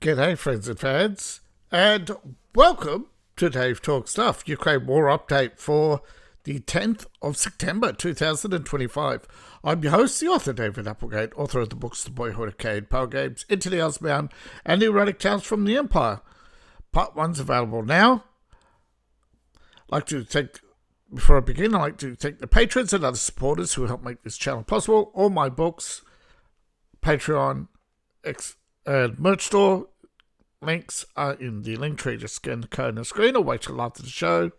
G'day friends and fans, and welcome to Dave Talk Stuff, Ukraine War Update for the 10th of September 2025. I'm your host, the author David Applegate, author of the books The Boyhood of Cade, Power Games, Into the Earthbound, and the Erotic Tales from the Empire. Part 1's available now. Before I begin, I'd like to thank the patrons and other supporters who help make this channel possible. All my books, Patreon, and merch store links are in the link tree. Just scan the code on the screen or wait till after the show.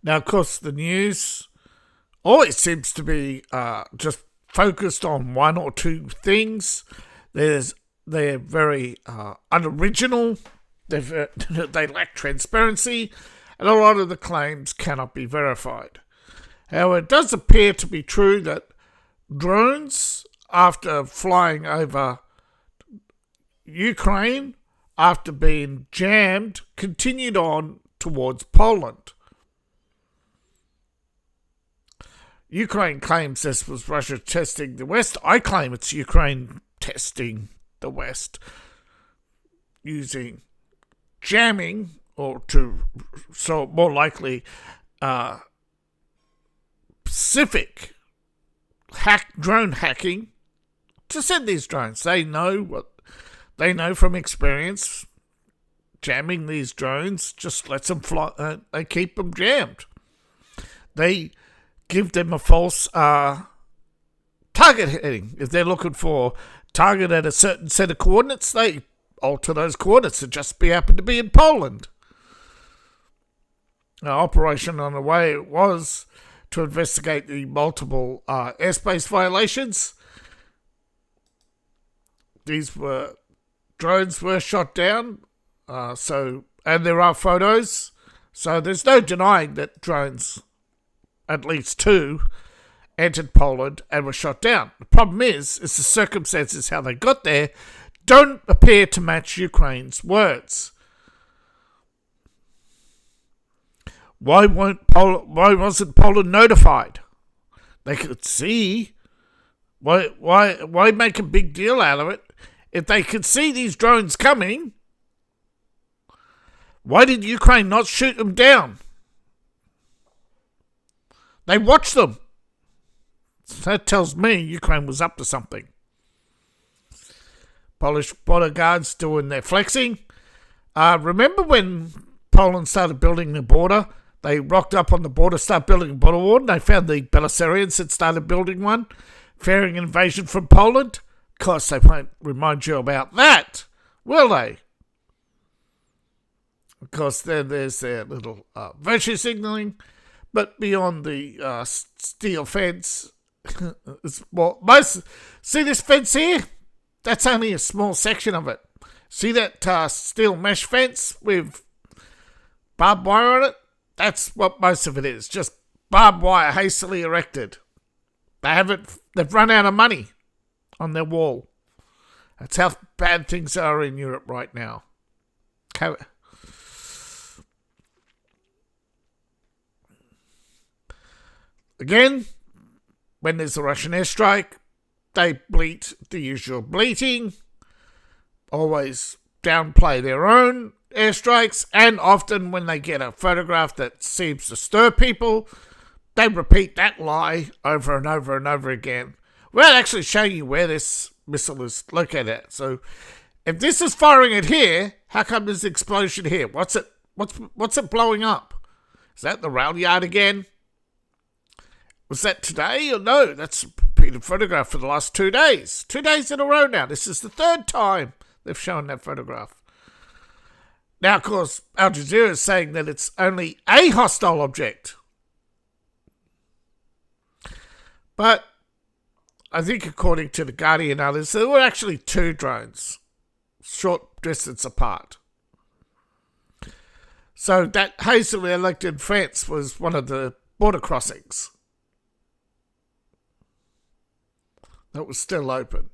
Now, of course, the news always seems to be just focused on one or two things. They're very unoriginal. They lack transparency, and a lot of the claims cannot be verified. However, it does appear to be true that drones, after flying over Ukraine, after being jammed, continued on towards Poland. Ukraine claims this was Russia testing the West. I claim it's Ukraine testing the West using jamming, or more likely specific drone hacking to send these drones. They know from experience. Jamming these drones just lets them fly. They keep them jammed. They give them a false target heading. If they're looking for target at a certain set of coordinates, they alter those coordinates to just happen to be in Poland. Now, operation on the way it was to investigate the multiple airspace violations. These drones were shot down, and there are photos, so there's no denying that drones, at least two, entered Poland and were shot down. The problem is the circumstances how they got there don't appear to match Ukraine's words. Why wasn't Poland notified? They could see. Why make a big deal out of it? If they could see these drones coming, why did Ukraine not shoot them down? They watched them. That tells me Ukraine was up to something. Polish border guards doing their flexing. Remember when Poland started building the border? They rocked up on the border, started building a border wall, and they found the Belarusarians had started building one, fearing an invasion from Poland. Of course, they won't remind you about that, will they? Of course, then there's their little virtue signalling, but beyond the steel fence, see this fence here? That's only a small section of it. See that steel mesh fence with barbed wire on it? That's what most of it is. Just barbed wire hastily erected. They've run out of money on their wall. That's how bad things are in Europe right now. Again, when there's a Russian airstrike, they bleat the usual bleating, always downplay their own airstrikes, and often when they get a photograph that seems to stir people, they repeat that lie over and over and over again, without actually showing you where this missile is located at. So, if this is firing it here, how come there's an explosion here? What's it blowing up? Is that the rail yard again? Was that today or no? That's a repeated photograph for the last 2 days. 2 days in a row now. This is the third time they've shown that photograph. Now, of course, Al Jazeera is saying that it's only a hostile object. But I think according to The Guardian and others, there were actually two drones, short distance apart. So that hastily erected fence was one of the border crossings that was still open.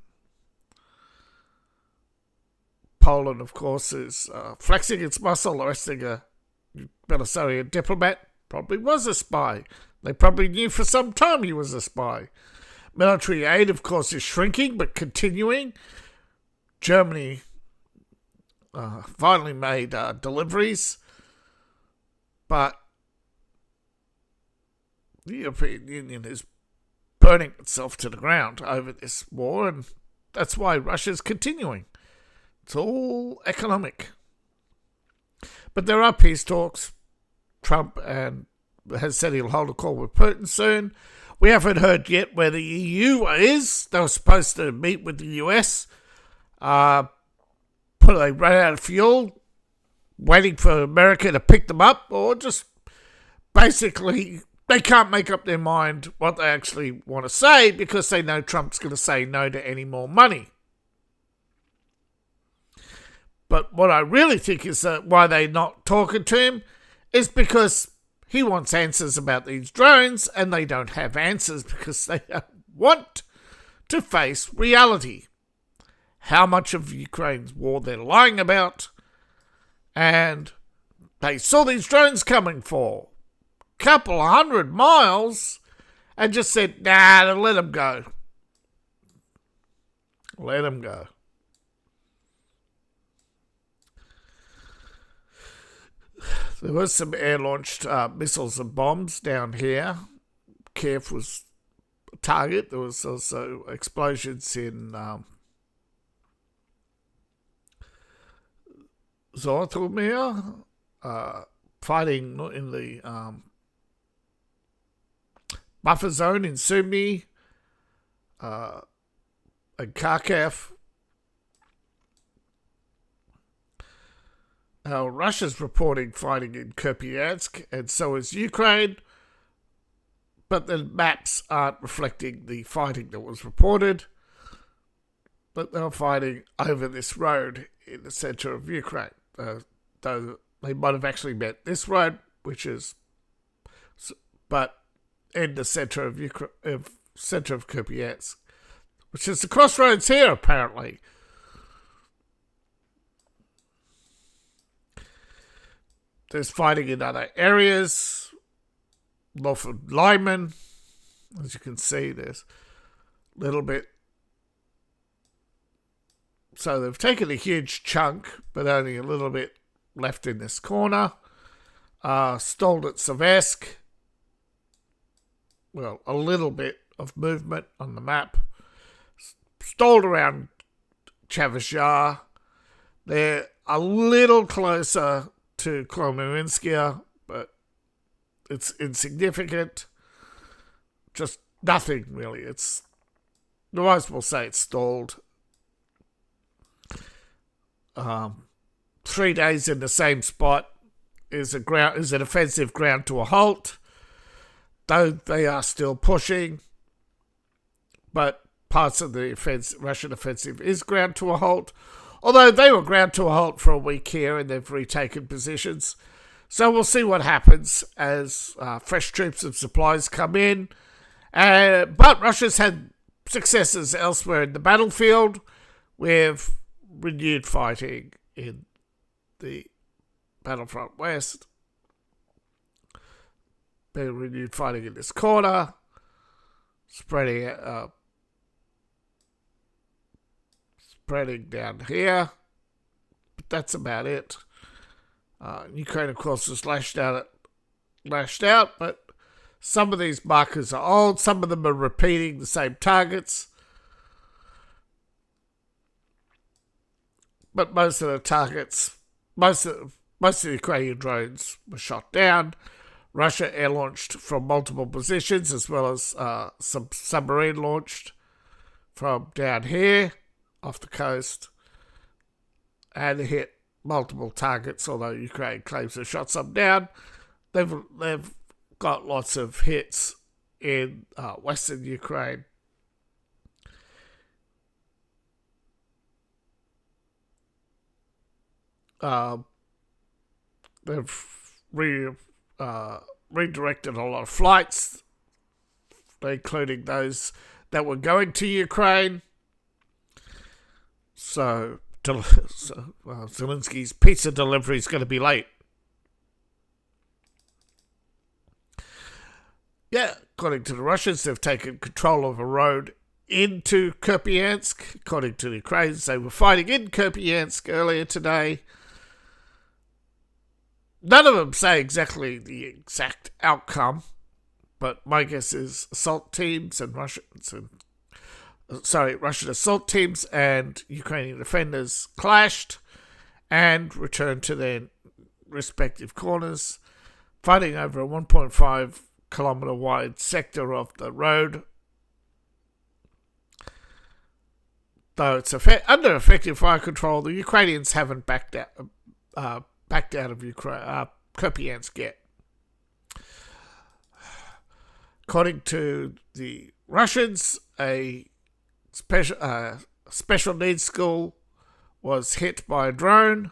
Poland, of course, is flexing its muscle, arresting a Belarusian diplomat. Probably was a spy. They probably knew for some time he was a spy. Military aid, of course, is shrinking but continuing. Germany finally made deliveries, but the European Union is burning itself to the ground over this war, and that's why Russia's continuing. It's all economic. But there are peace talks. Trump has said he'll hold a call with Putin soon. We haven't heard yet where the EU is. They were supposed to meet with the US. But they ran out of fuel, waiting for America to pick them up, or just basically they can't make up their mind what they actually want to say because they know Trump's going to say no to any more money. But what I really think is that why they're not talking to him is because he wants answers about these drones, and they don't have answers because they want to face reality. How much of Ukraine's war they're lying about, and they saw these drones coming for a couple of 100 miles and just said, nah, let them go. Let them go. There was some air-launched missiles and bombs down here. Kiev was a target. There was also explosions in Zolotomir, fighting in the buffer zone in Sumy, and Kharkiv. Russia's reporting fighting in Kupiansk, and so is Ukraine, but the maps aren't reflecting the fighting that was reported. But they're fighting over this road in the centre of Ukraine. Though they might have actually meant this road, but in the centre of Kupiansk, which is the crossroads here, apparently. There's fighting in other areas, north of Lyman. As you can see, there's a little bit. So they've taken a huge chunk, but only a little bit left in this corner. Stalled at Seversk. Well, a little bit of movement on the map. Stalled around Chavashar. They're a little closer to Klomovinskia, but it's insignificant. Just nothing, really. The most will say it's stalled. 3 days in the same spot is an offensive ground to a halt, though they are still pushing. But parts of the Russian offensive is ground to a halt, although they were ground to a halt for a week here and they've retaken positions. So we'll see what happens as fresh troops and supplies come in. But Russia's had successes elsewhere in the battlefield with renewed fighting in the Battlefront West. Been renewed fighting in this corner, spreading down here. But that's about it. Ukraine, of course, is lashed out, but some of these markers are old. Some of them are repeating the same targets. But most of the targets, most of the Ukrainian drones were shot down. Russia air-launched from multiple positions, as well as some submarine launched from down here off the coast, and hit multiple targets, although Ukraine claims they shot some down. They've got lots of hits in western Ukraine. They've redirected a lot of flights, including those that were going to Ukraine. So Zelensky's pizza delivery is going to be late. Yeah, According to the Russians, they've taken control of a road into Kupiansk. According to the Ukrainians, they were fighting in Kupiansk earlier today. None of them say exactly the exact outcome, but my guess is Russian assault teams and Ukrainian defenders clashed and returned to their respective corners, fighting over a 1.5 kilometre wide sector of the road. Though it's under effective fire control, the Ukrainians haven't backed out of Kupiansk yet. According to the Russians, a special needs school was hit by a drone.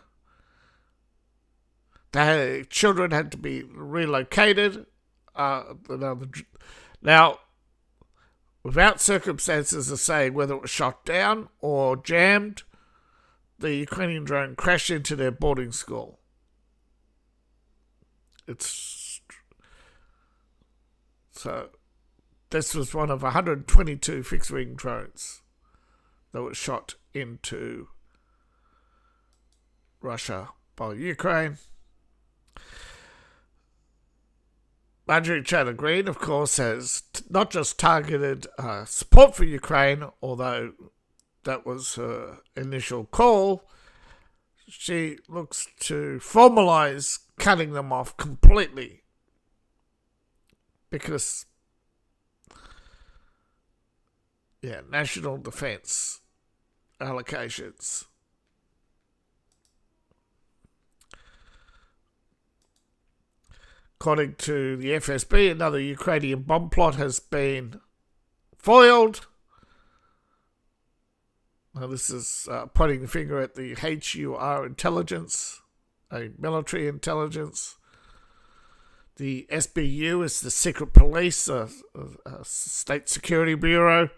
The children had to be relocated. Now, without circumstances of saying whether it was shot down or jammed, the Ukrainian drone crashed into their boarding school. So this was one of 122 fixed-wing drones that was shot into Russia by Ukraine. Marjorie Taylor Greene, of course, has not just targeted support for Ukraine, although that was her initial call. She looks to formalise cutting them off completely because, national defence allocations. According to the FSB, another Ukrainian bomb plot has been foiled. Now, this is pointing the finger at the HUR intelligence, a military intelligence. The SBU is the secret police, a state security bureau.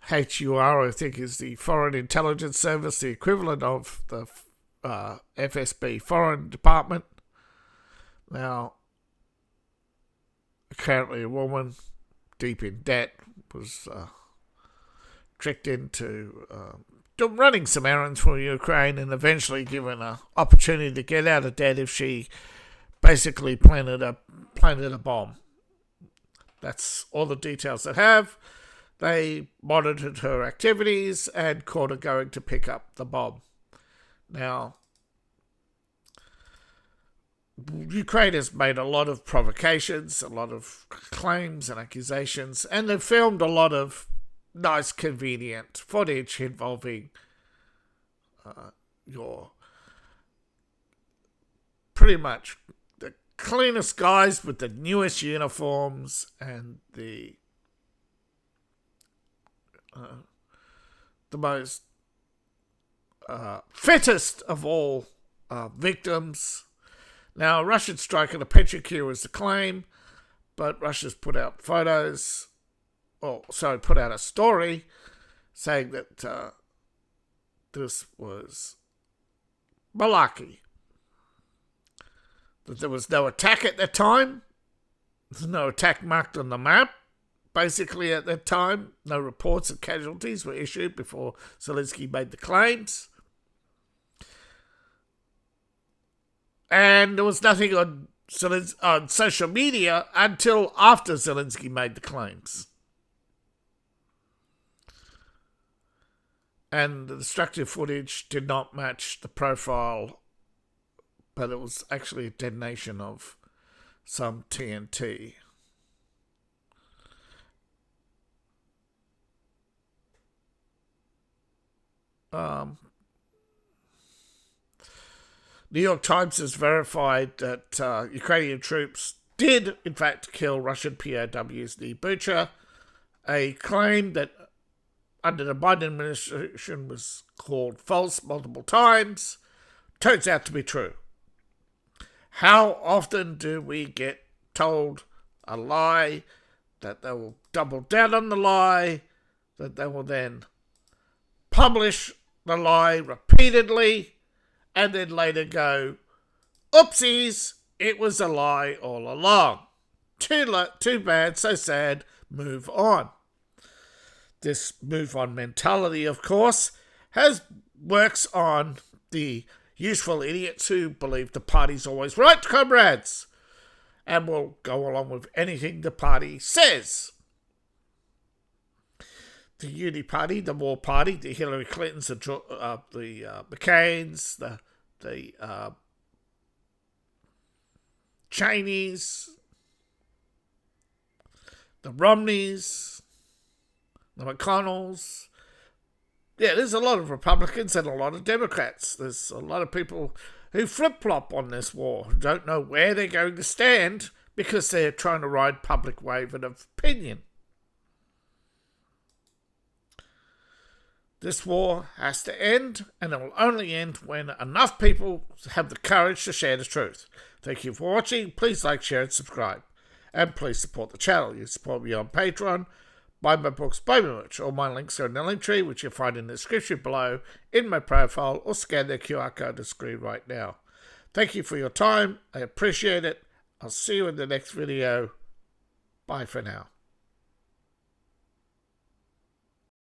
HUR, I think, is the Foreign Intelligence Service, the equivalent of the FSB Foreign Department. Now, apparently a woman deep in debt was tricked into running some errands for Ukraine and eventually given an opportunity to get out of debt if she basically planted a bomb. That's all the details they have. They monitored her activities and caught her going to pick up the bomb. Now, Ukraine has made a lot of provocations, a lot of claims and accusations, and they've filmed a lot of nice, convenient footage involving your pretty much the cleanest guys with the newest uniforms and the most fittest of all victims. Now, a Russian strike on a petrocure is the claim, but Russia's put out put out a story saying that this was malarkey. That there was no attack at that time. There's no attack marked on the map. Basically, at that time, no reports of casualties were issued before Zelensky made the claims. And there was nothing on social media until after Zelensky made the claims. And the destructive footage did not match the profile, but it was actually a detonation of some TNT. New York Times has verified that Ukrainian troops did, in fact, kill Russian POWs near Bucha, a claim that under the Biden administration was called false multiple times, turns out to be true. How often do we get told a lie, that they will double down on the lie, that they will then publish the lie repeatedly, and then later go, Oopsies, it was a lie all along. Too bad, so sad, move on. This move on mentality, of course, works on the useful idiots who believe the party's always right, comrades, and will go along with anything the party says. The Uni Party, the War Party, the Hillary Clintons, the McCains, the Cheneys, the Romneys, the McConnells. Yeah, there's a lot of Republicans and a lot of Democrats. There's a lot of people who flip-flop on this war, who don't know where they're going to stand because they're trying to ride public wave of opinion. This war has to end, and it will only end when enough people have the courage to share the truth. Thank you for watching. Please like, share, and subscribe. And please support the channel. You support me on Patreon, buy my books, buy my merch. All my links are in the link tree, which you'll find in the description below, in my profile, or scan the QR code on the screen right now. Thank you for your time. I appreciate it. I'll see you in the next video. Bye for now.